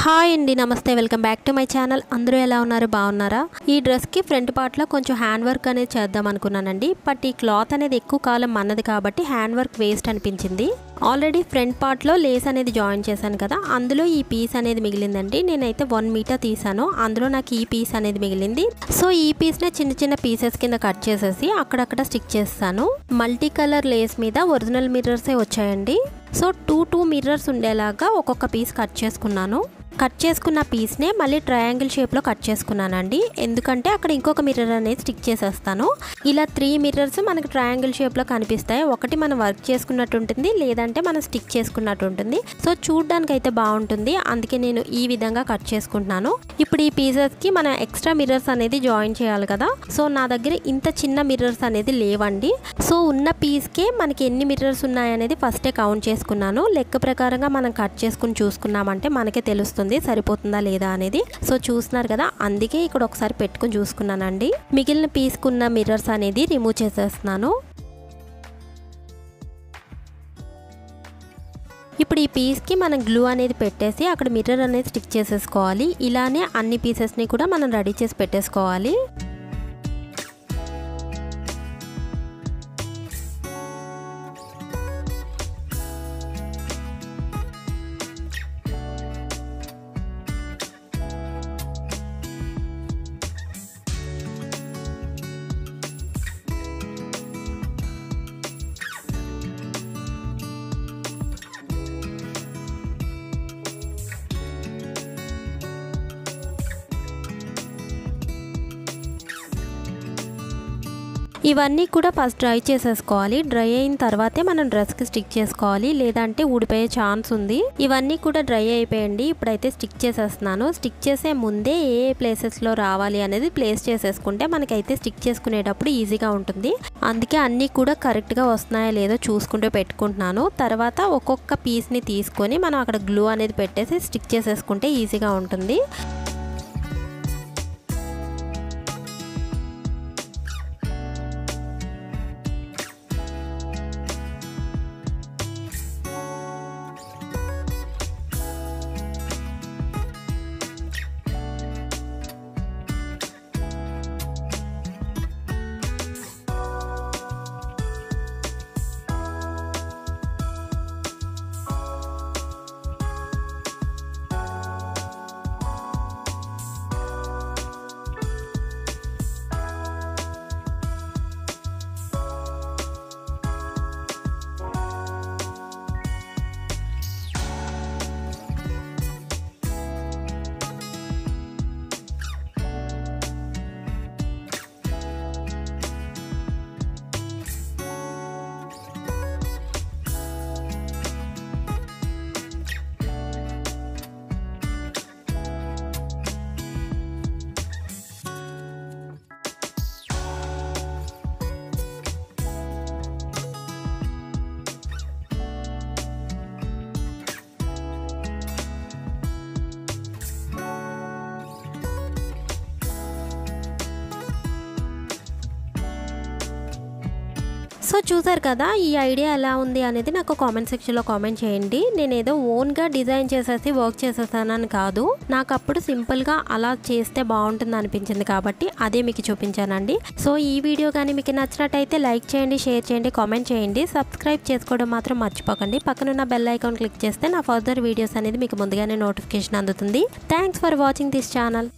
Hi అండి, నమస్తే. Welcome back to my channel. అందరూ ఎలా ఉన్నారు? బాగున్నారా? ఈ డ్రెస్కి ఫ్రంట్ పార్ట్లో కొంచెం హ్యాండ్ వర్క్ అనేది చేద్దాం అనుకున్నానండి. బట్ ఈ క్లాత్ అనేది ఎక్కువ కాలం మన్నది కాబట్టి హ్యాండ్ వర్క్ వేస్ట్ అనిపించింది. ఆల్రెడీ ఫ్రంట్ పార్ట్లో లేస్ అనేది జాయిన్ చేశాను కదా, అందులో ఈ పీస్ అనేది మిగిలిందండి. నేనైతే 1 మీటర్ తీసాను, అందులో నాకు ఈ పీస్ అనేది మిగిలింది. సో ఈ పీస్ని చిన్న చిన్న పీసెస్ కింద కట్ చేసేసి అక్కడక్కడ స్టిక్ చేస్తాను. మల్టీ కలర్ లేస్ మీద ఒరిజినల్ మిర్రర్సే వచ్చాయండి. సో 2 మిర్రర్స్ ఉండేలాగా ఒక్కొక్క పీస్ కట్ చేసుకున్నాను. కట్ చేసుకున్న పీస్నే మళ్ళీ ట్రయాంగిల్ షేప్లో కట్ చేసుకున్నానండి. ఎందుకంటే అక్కడ ఇంకొక మిర్రర్ అనేది స్టిక్ చేసేస్తాను. ఇలా 3 మిర్రర్స్ మనకి ట్రయాంగిల్ షేప్లో కనిపిస్తాయి. ఒకటి మనం వర్క్ చేసుకున్నట్టు ఉంటుంది, లేదంటే మనం స్టిక్ చేసుకున్నట్టు ఉంటుంది. సో చూడడానికి అయితే బాగుంటుంది, అందుకే నేను ఈ విధంగా కట్ చేసుకుంటున్నాను. ఇప్పుడు ఈ పీసెస్కి మనం ఎక్స్ట్రా మిర్రర్స్ అనేది జాయిన్ చేయాలి కదా. సో నా దగ్గర ఇంత చిన్న మిర్రర్స్ అనేది లేవండి. సో ఉన్న పీస్కే మనకి ఎన్ని మిర్రర్స్ ఉన్నాయనేది ఫస్టే కౌంట్ చేసుకున్నాను. లెక్క ప్రకారంగా మనం కట్ చేసుకుని చూసుకున్నామంటే మనకే తెలుస్తుంది సరిపోతుందా లేదా అనేది. సో చూస్తున్నారు కదా, అందుకే ఇక్కడ ఒకసారి పెట్టుకుని చూసుకున్నానండి. మిగిలిన పీస్కున్న మిర్రర్స్ అనేది రిమూవ్ చేసేస్తున్నాను. ఇప్పుడు ఈ పీస్కి మనం గ్లూ అనేది పెట్టేసి అక్కడ మిర్రర్ అనేది స్టిక్ చేసేసుకోవాలి. ఇలానే అన్ని పీసెస్ని కూడా మనం రెడీ చేసి పెట్టేసుకోవాలి. ఇవన్నీ కూడా ఫస్ట్ డ్రై చేసేసుకోవాలి. డ్రై అయిన తర్వాతే మనం డ్రెస్కి స్టిక్ చేసుకోవాలి, లేదంటే ఊడిపోయే ఛాన్స్ ఉంది. ఇవన్నీ కూడా డ్రై అయిపోయండి. ఇప్పుడైతే స్టిక్ చేసేస్తున్నాను. స్టిక్ చేసే ముందే ఏ ప్లేసెస్లో రావాలి అనేది ప్లేస్ చేసేసుకుంటే మనకైతే స్టిక్ చేసుకునేటప్పుడు ఈజీగా ఉంటుంది. అందుకే అన్నీ కూడా కరెక్ట్గా వస్తున్నాయో లేదో చూసుకుంటూ పెట్టుకుంటున్నాను. తర్వాత ఒక్కొక్క పీస్ని తీసుకొని మనం అక్కడ గ్లూ అనేది పెట్టేసి స్టిక్ చేసేసుకుంటే ఈజీగా ఉంటుంది. సో చూసారు కదా, ఈ ఐడియా ఎలా ఉంది అనేది నాకు కామెంట్ సెక్షన్లో కామెంట్ చేయండి. నేను ఏదో ఓన్గా డిజైన్ చేసేసి వర్క్ చేసేసానని కాదు, నాకు అప్పుడు సింపుల్గా అలా చేస్తే బాగుంటుంది అనిపించింది కాబట్టి అదే మీకు చూపించానండి. సో ఈ వీడియో కానీ మీకు నచ్చినట్టయితే లైక్ చేయండి, షేర్ చేయండి, కామెంట్ చేయండి. సబ్స్క్రైబ్ చేసుకోవడం మాత్రం మర్చిపోకండి. పక్కనున్న బెల్ ఐకాన్ క్లిక్ చేస్తే నా ఫర్దర్ వీడియోస్ అనేది మీకు ముందుగానే నోటిఫికేషన్ అందుతుంది. Thanks for watching this channel.